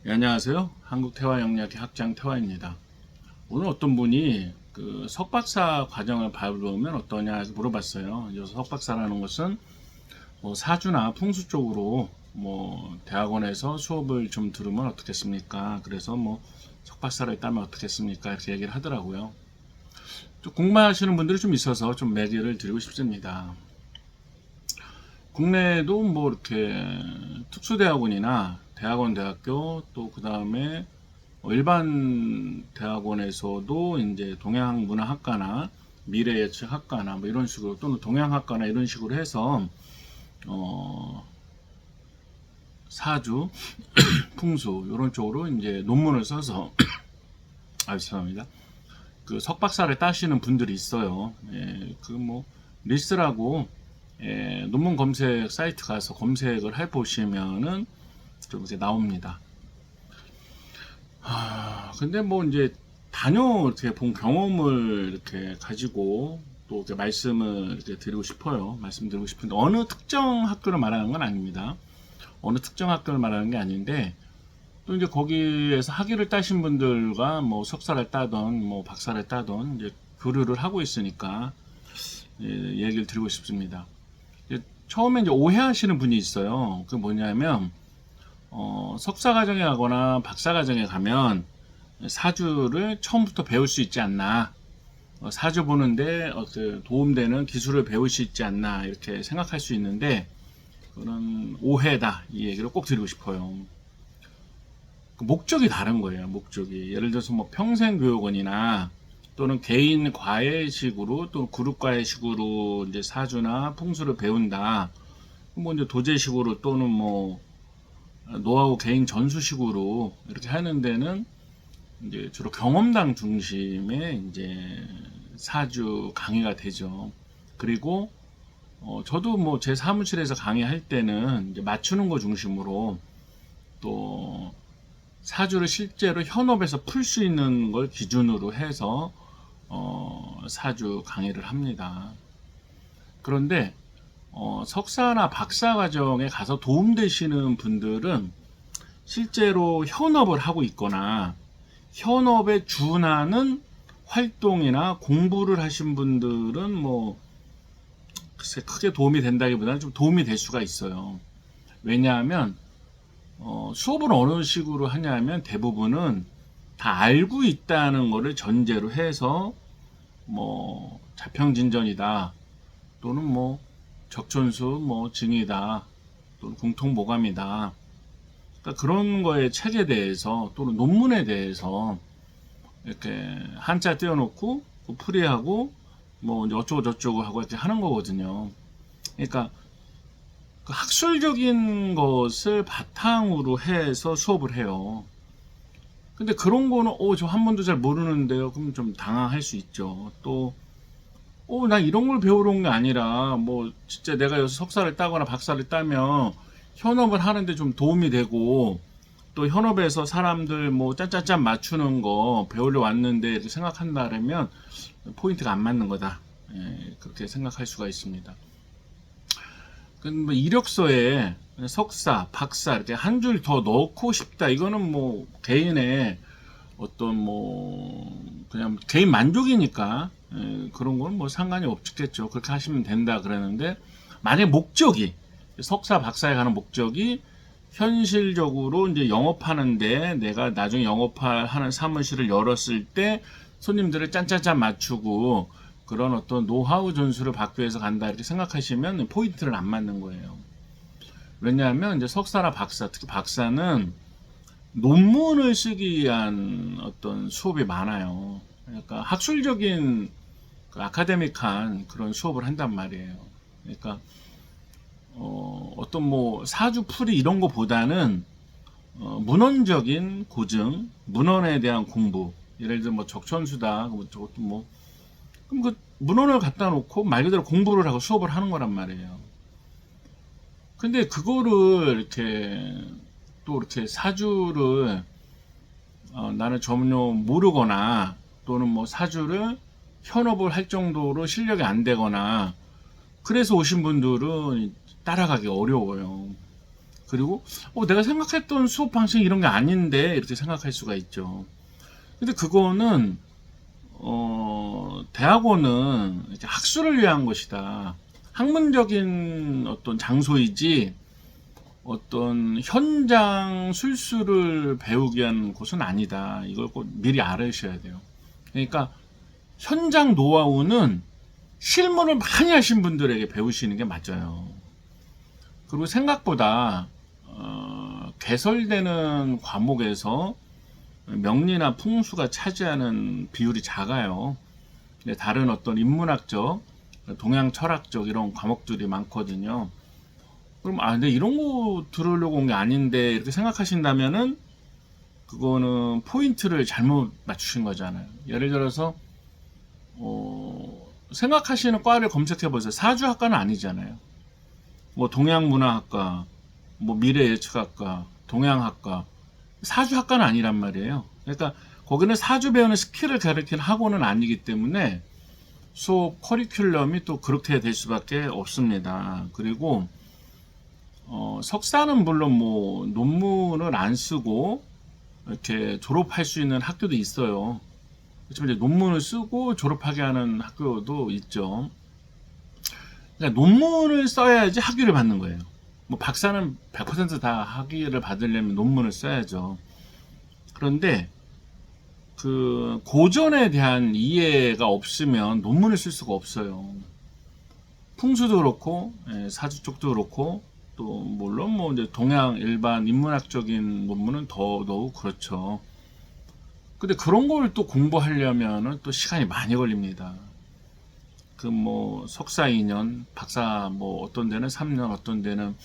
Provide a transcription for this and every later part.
네, 안녕하세요. 한국태화영리학회 학장 태화입니다. 오늘 어떤 분이 그 석박사 과정을 밟으면 어떠냐 해서 물어봤어요. 그래서 석박사라는 것은 뭐 사주나 풍수 쪽으로 뭐 대학원에서 수업을 좀 들으면 어떻겠습니까? 그래서 뭐 석박사를 따면 어떻겠습니까? 이렇게 얘기를 하더라고요. 좀 궁금하시는 분들이 좀 있어서 좀 매기를 드리고 싶습니다. 국내에도 뭐 이렇게 특수대학원이나 대학원, 대학교 또 그 다음에 일반 대학원에서도 이제 동양문화학과나 미래예측학과나 뭐 이런 식으로 또는 동양학과나 이런 식으로 해서 어 사주, 풍수 이런 쪽으로 이제 논문을 써서 죄송합니다. 그 석박사를 따시는 분들이 있어요. 예, 그 뭐 리스라고 논문 검색 사이트 가서 검색을 해 보시면은 좀 이렇게 나옵니다. 근데 뭐 이제 이렇게 본 경험을 이렇게 가지고 또 이렇게 말씀을 이렇게 드리고 싶어요. 말씀드리고 싶은데 어느 특정 학교를 말하는 건 아닙니다. 어느 특정 학교를 말하는 게 아닌데 또 이제 거기에서 학위를 따신 분들과 뭐 석사를 따던 뭐 박사를 따던 이제 교류를 하고 있으니까 얘기를 드리고 싶습니다. 처음에 이제 오해하시는 분이 있어요. 그 뭐냐면 석사 과정에 가거나 박사 과정에 가면 사주를 처음부터 배울 수 있지 않나, 사주 보는데 도움되는 기술을 배울 수 있지 않나 이렇게 생각할 수 있는데 그런 오해다, 이 얘기를 꼭 드리고 싶어요. 그 목적이 다른 거예요. 목적이 예를 들어서 뭐 평생교육원이나 또는 개인 과외식으로 또 그룹 과외식으로 이제 사주나 풍수를 배운다. 뭐 이제 도제식으로 또는 뭐 노하우 개인 전수식으로 이렇게 하는 데는 이제 주로 경험담 중심의 이제 사주 강의가 되죠. 그리고 저도 뭐 제 사무실에서 강의할 때는 이제 맞추는 거 중심으로 또 사주를 실제로 현업에서 풀 수 있는 걸 기준으로 해서 사주 강의를 합니다. 그런데 석사나 박사 과정에 가서 도움되시는 분들은 실제로 현업을 하고 있거나 현업에 준하는 활동이나 공부를 하신 분들은 뭐 글쎄 크게 도움이 된다기보다는 좀 도움이 될 수가 있어요. 왜냐하면 수업을 어느 식으로 하냐면 대부분은 다 알고 있다는 것을 전제로 해서 뭐 자평진전이다 또는 뭐 적천수 뭐 증이다 또는 공통모감이다, 그러니까 그런 거의 책에 대해서 또는 논문에 대해서 이렇게 한자 띄워놓고 풀이하고 뭐 어쩌고 저쩌고 하고 이렇게 하는 거거든요. 그러니까 그 학술적인 것을 바탕으로 해서 수업을 해요. 근데 그런 거는 저 한 번도 잘 모르는데요. 그럼 좀 당황할 수 있죠. 또 나 이런 걸 배우러 온 게 아니라 뭐 진짜 내가 여기서 석사를 따거나 박사를 따면 현업을 하는데 좀 도움이 되고 또 현업에서 사람들 뭐 짠짠짠 맞추는 거 배우러 왔는데 이렇게 생각한다면 포인트가 안 맞는 거다. 그렇게 생각할 수가 있습니다. 뭐 이력서에 석사, 박사 이렇게 한 줄 더 넣고 싶다. 이거는 뭐 개인의 어떤 뭐 그냥 개인 만족이니까 그런 건 뭐 상관이 없겠죠. 그렇게 하시면 된다 그러는데 만약 목적이 석사, 박사에 가는 목적이 현실적으로 이제 영업하는데 내가 나중에 영업하는 사무실을 열었을 때 손님들을 짠짠짠 맞추고 그런 어떤 노하우 전수를 받기 위해서 간다 이렇게 생각하시면 포인트를 안 맞는 거예요. 왜냐하면 이제 석사나 박사, 특히 박사는 논문을 쓰기 위한 어떤 수업이 많아요. 그러니까 학술적인 아카데믹한 그런 수업을 한단 말이에요. 그러니까 어떤 뭐 사주풀이 이런 거보다는 문헌적인 고증, 문헌에 대한 공부, 예를 들어 뭐 적천수다, 저것도 뭐 그럼 그 문헌을 갖다 놓고 말 그대로 공부를 하고 수업을 하는 거란 말이에요. 근데 그거를 이렇게 또 이렇게 사주를 나는 전혀 모르거나 또는 뭐 사주를 현업을 할 정도로 실력이 안 되거나 그래서 오신 분들은 따라가기 어려워요. 그리고 내가 생각했던 수업 방식 이런 게 아닌데 이렇게 생각할 수가 있죠. 근데 그거는 대학원은 이제 학술을 위한 것이다. 학문적인 어떤 장소이지 어떤 현장 술수를 배우기 위한 곳은 아니다. 이걸 꼭 미리 알으셔야 돼요. 그러니까 현장 노하우는 실무를 많이 하신 분들에게 배우시는 게 맞아요. 그리고 생각보다 개설되는 과목에서 명리나 풍수가 차지하는 비율이 작아요. 다른 어떤 인문학적, 동양 철학적 이런 과목들이 많거든요. 그럼 근데 이런 거 들으려고 온 게 아닌데 이렇게 생각하신다면은 그거는 포인트를 잘못 맞추신 거잖아요. 예를 들어서 생각하시는 과를 검색해 보세요. 사주학과는 아니잖아요. 뭐 동양문화학과, 뭐 미래예측학과, 동양학과, 사주학과는 아니란 말이에요. 그러니까 거기는 사주 배우는 스킬을 가르치는 학원은 아니기 때문에 수업 커리큘럼이 또 그렇게 될 수밖에 없습니다. 그리고 석사는 물론 뭐 논문을 안 쓰고 이렇게 졸업할 수 있는 학교도 있어요. 그렇지만 이제 논문을 쓰고 졸업하게 하는 학교도 있죠. 그러니까 논문을 써야지 학위를 받는 거예요. 뭐 박사는 100% 다 학위를 받으려면 논문을 써야죠. 그런데 그 고전에 대한 이해가 없으면 논문을 쓸 수가 없어요. 풍수도 그렇고 사주 쪽도 그렇고 또 물론 뭐 이제 동양 일반 인문학적인 논문은 더더욱 그렇죠. 근데 그런 걸 또 공부하려면은 또 시간이 많이 걸립니다. 그 뭐 석사 2년, 박사 뭐 어떤 데는 3년, 어떤 데는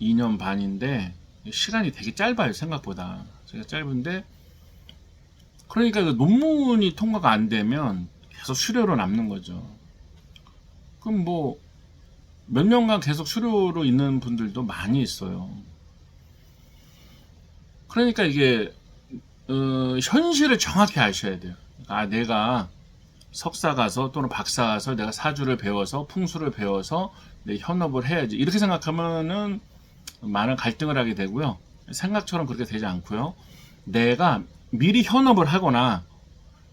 2년 반인데 시간이 되게 짧아요. 생각보다 되게 짧은데 그러니까 그 논문이 통과가 안 되면 계속 수료로 남는 거죠. 그럼 뭐 몇 년간 계속 수료로 있는 분들도 많이 있어요. 그러니까 이게 현실을 정확히 아셔야 돼요. 내가 석사 가서 또는 박사 가서 내가 사주를 배워서 풍수를 배워서 내 현업을 해야지 이렇게 생각하면은 많은 갈등을 하게 되고요. 생각처럼 그렇게 되지 않고요. 내가 미리 현업을 하거나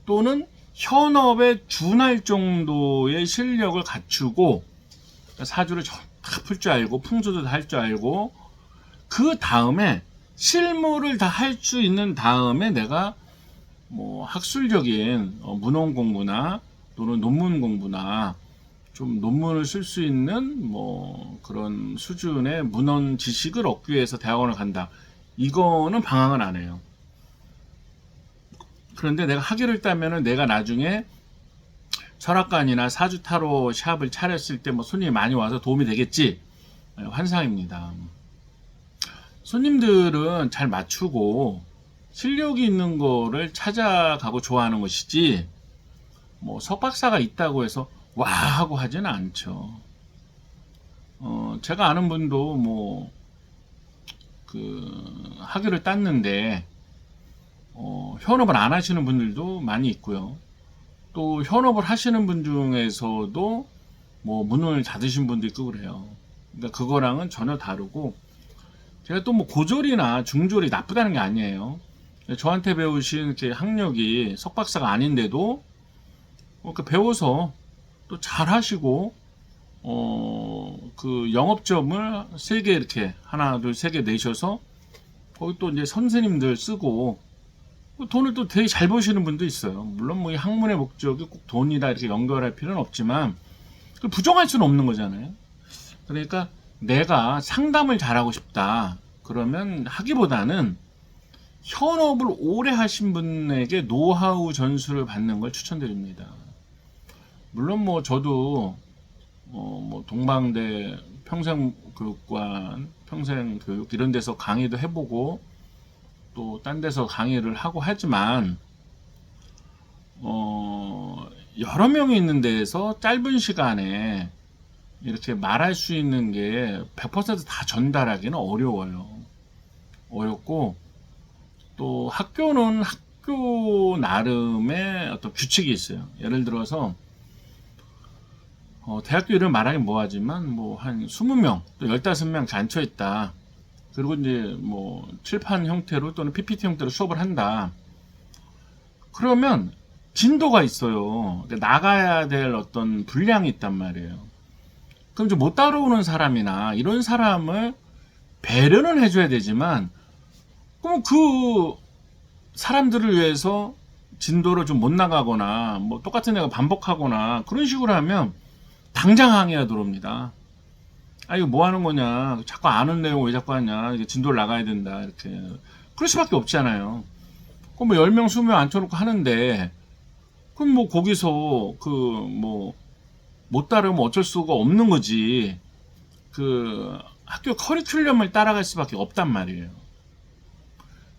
또는 현업에 준할 정도의 실력을 갖추고 사주를 다 풀 줄 알고 풍수도 다 할 줄 알고 그 다음에 실무를 다 할 수 있는 다음에 내가 뭐 학술적인 문헌 공부나 또는 논문 공부나 좀 논문을 쓸 수 있는 뭐 그런 수준의 문헌 지식을 얻기 위해서 대학원을 간다. 이거는 방황을 안 해요. 그런데 내가 학위를 따면은 내가 나중에 철학관이나 사주타로 샵을 차렸을 때 뭐 손님이 많이 와서 도움이 되겠지. 환상입니다. 손님들은 잘 맞추고 실력이 있는 거를 찾아가고 좋아하는 것이지 뭐 석박사가 있다고 해서 와 하고 하지는 않죠. 제가 아는 분도 뭐 그 학위를 땄는데 현업을 안 하시는 분들도 많이 있고요. 또 현업을 하시는 분 중에서도 뭐 문을 닫으신 분도 있고 그래요. 그러니까 그거랑은 전혀 다르고 제가 또 뭐 고졸이나 중졸이 나쁘다는 게 아니에요. 저한테 배우신 이렇게 학력이 석박사가 아닌데도 그 배워서 또 잘 하시고 그 영업점을 3개 이렇게 하나 둘 3개 내셔서 거기 또 이제 선생님들 쓰고 돈을 또 되게 잘 버시는 분도 있어요. 물론 뭐 이 학문의 목적이 꼭 돈이다 이렇게 연결할 필요는 없지만 부정할 수는 없는 거잖아요. 그러니까 내가 상담을 잘하고 싶다 그러면 하기보다는 현업을 오래 하신 분에게 노하우 전수를 받는 걸 추천드립니다. 물론 뭐 저도 뭐 동방대 평생교육관, 평생교육 이런 데서 강의도 해보고 또 딴 데서 강의를 하고 하지만 여러 명이 있는 데에서 짧은 시간에 이렇게 말할 수 있는 게 100%다 전달하기는 어려워요. 어렵고 또 학교는 학교 나름의 어떤 규칙이 있어요. 예를 들어서 대학교 이름 말하긴 뭐하지만 뭐 한 20명 또 15명 앉혀있다. 그리고 이제 뭐 칠판 형태로 또는 PPT 형태로 수업을 한다. 그러면 진도가 있어요. 그러니까 나가야 될 어떤 분량이 있단 말이에요. 그럼 좀 못 따라오는 사람이나 이런 사람을 배려는 해줘야 되지만, 그럼 그 사람들을 위해서 진도를 좀 못 나가거나 뭐 똑같은 애가 반복하거나 그런 식으로 하면 당장 항의가 들어옵니다. 아, 이거 뭐 하는 거냐, 자꾸 아는 내용 왜 자꾸 하냐, 이게 진도를 나가야 된다, 이렇게. 그럴 수밖에 없잖아요. 그럼 뭐 10명 20명 앉혀놓고 하는데, 그럼 뭐 거기서 그 뭐 못 따르면 어쩔 수가 없는 거지. 그 학교 커리큘럼을 따라갈 수밖에 없단 말이에요.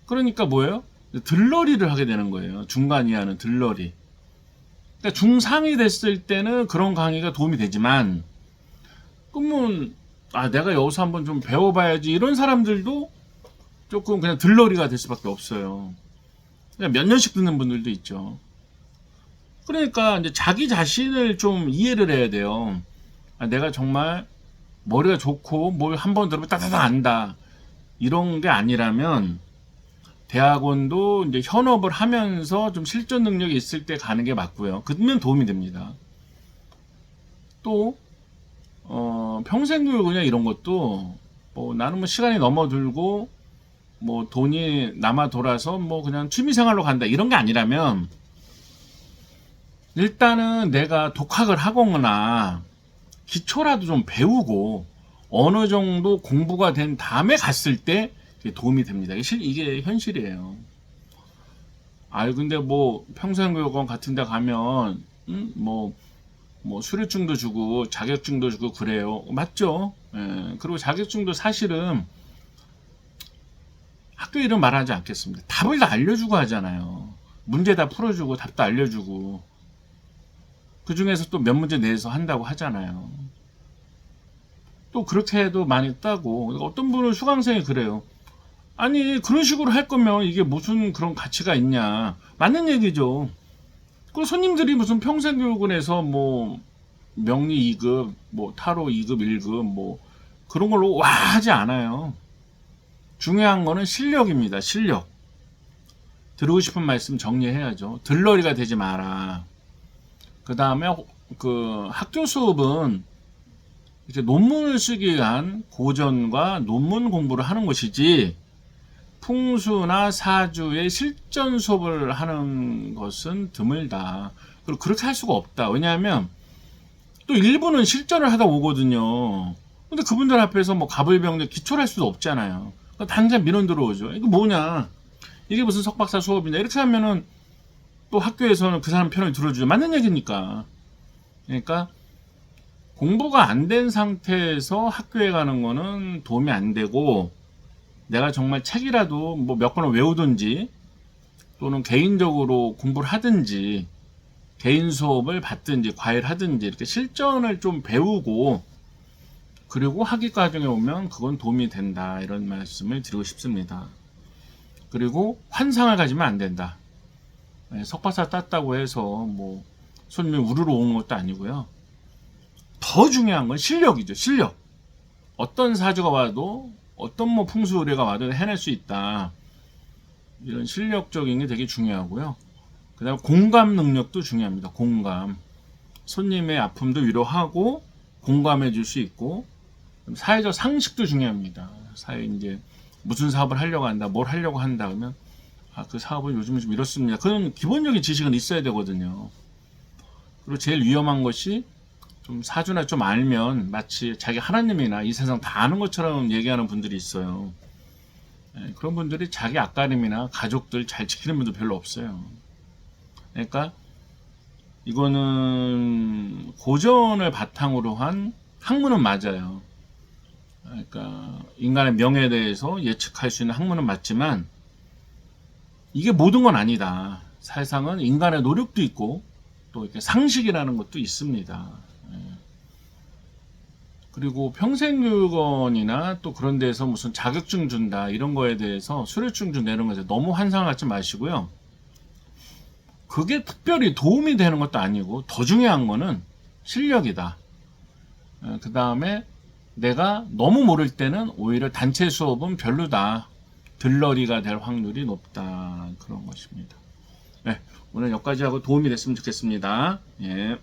그러니까 뭐예요? 들러리를 하게 되는 거예요. 중간 이하는 들러리. 그러니까 중상이 됐을 때는 그런 강의가 도움이 되지만, 그러면 내가 여기서 한번 좀 배워봐야지, 이런 사람들도 조금 그냥 들러리가 될 수밖에 없어요. 그냥 몇 년씩 듣는 분들도 있죠. 그러니까 이제 자기 자신을 좀 이해를 해야 돼요. 내가 정말 머리가 좋고 뭘 한번 들으면 따다다 안다, 이런 게 아니라면 대학원도 이제 현업을 하면서 좀 실전 능력이 있을 때 가는 게 맞고요. 그러면 도움이 됩니다. 또 평생교육이냐 이런 것도 뭐 나는 뭐 시간이 넘어들고 뭐 돈이 남아 돌아서 뭐 그냥 취미생활로 간다, 이런 게 아니라면 일단은 내가 독학을 하거나 기초라도 좀 배우고 어느 정도 공부가 된 다음에 갔을 때 도움이 됩니다. 이게 현실이에요. 근데 뭐 평생교육원 같은 데 가면 뭐 수료증도 주고 자격증도 주고 그래요. 맞죠? 예. 그리고 자격증도 사실은 학교 이름 말하지 않겠습니다. 답을 다 알려주고 하잖아요. 문제 다 풀어주고 답도 알려주고, 그 중에서 또 몇 문제 내서 한다고 하잖아요. 또 그렇게 해도 많이 따고. 그러니까 어떤 분은 수강생이 그래요. 아니, 그런 식으로 할 거면 이게 무슨 그런 가치가 있냐. 맞는 얘기죠. 그 손님들이 무슨 평생교육원에서 뭐 명리 2급, 뭐 타로 2급, 1급 뭐 그런 걸로 와 하지 않아요. 중요한 거는 실력입니다. 실력. 드리고 싶은 말씀 정리해야죠. 들러리가 되지 마라. 그 다음에 그 학교 수업은 이제 논문을 쓰기 위한 고전과 논문 공부를 하는 것이지, 풍수나 사주의 실전 수업을 하는 것은 드물다. 그리고 그렇게 할 수가 없다. 왜냐하면 또 일부는 실전을 하다 오거든요. 근데 그분들 앞에서 뭐 가불병대 기초를 할 수도 없잖아요. 그러니까 당장 민원 들어오죠. 이거 뭐냐, 이게 무슨 석박사 수업이냐, 이렇게 하면은 또 학교에서는 그 사람 편을 들어주죠. 맞는 얘기니까. 그러니까 공부가 안 된 상태에서 학교에 가는 거는 도움이 안 되고, 내가 정말 책이라도 뭐 몇 권을 외우든지 또는 개인적으로 공부를 하든지 개인 수업을 받든지 과외를 하든지 이렇게 실전을 좀 배우고 그리고 학위 과정에 오면 그건 도움이 된다, 이런 말씀을 드리고 싶습니다. 그리고 환상을 가지면 안 된다. 석박사 땄다고 해서 뭐 손님이 우르르 오는 것도 아니고요. 더 중요한 건 실력이죠. 실력. 어떤 사주가 와도 어떤 뭐 풍수 의례가 와도 해낼 수 있다. 이런 실력적인 게 되게 중요하고요. 그 다음에 공감 능력도 중요합니다. 공감. 손님의 아픔도 위로하고 공감해 줄 수 있고, 사회적 상식도 중요합니다. 사회 이제 무슨 사업을 하려고 한다, 뭘 하려고 한다 그러면 그 사업은 요즘은 좀 이렇습니다. 그런 기본적인 지식은 있어야 되거든요. 그리고 제일 위험한 것이 좀 사주나 좀 알면 마치 자기 하나님이나 이 세상 다 아는 것처럼 얘기하는 분들이 있어요. 그런 분들이 자기 앞가림이나 가족들 잘 지키는 분들 별로 없어요. 그러니까 이거는 고전을 바탕으로 한 학문은 맞아요. 그러니까 인간의 명예에 대해서 예측할 수 있는 학문은 맞지만 이게 모든 건 아니다. 세상은 인간의 노력도 있고 또 이렇게 상식이라는 것도 있습니다. 그리고 평생교육원이나 또 그런 데서 무슨 자격증 준다 이런 거에 대해서 수료증 준다 이런 거에 너무 환상하지 마시고요. 그게 특별히 도움이 되는 것도 아니고 더 중요한 거는 실력이다. 그 다음에 내가 너무 모를 때는 오히려 단체 수업은 별로다. 들러리가 될 확률이 높다. 그런 것입니다. 네, 오늘 여기까지 하고 도움이 됐으면 좋겠습니다. 예.